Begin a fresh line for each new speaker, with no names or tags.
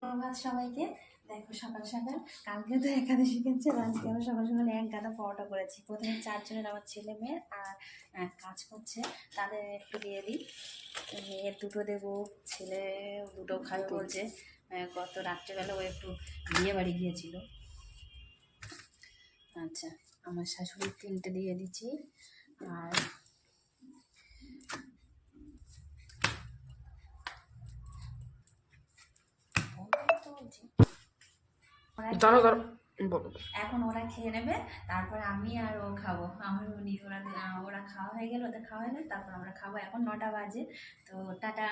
প্রভাত সবাইকে। দেখো সকাল সকাল, কালকে তো একাদশী গেছে, আজকে আমি সকাল সকাল এক গাদা পরোটা করেছি। প্রথমে 4 জনের আমার ছেলে মেয়ে আর কাজ করছে, তাদের একটু দিয়ে দিই। মেয়ের 2টো দেবো, ছেলে 2টো খাবে বলছে। গত রাত্রেবেলা ও একটু বিয়ে বাড়ি গিয়েছিল। আচ্ছা, আমার শাশুড়ির 3টে দিয়ে দিচ্ছি। আর এখন ওরা খেয়ে নেবে, তারপরে আমি আর ও খাবো। আমার ওরা খাওয়া হয়ে গেলে, ওদের খাওয়া হয়ে গেলে তারপর আমরা খাবো। এখন 9টা বাজে, তো টাটা।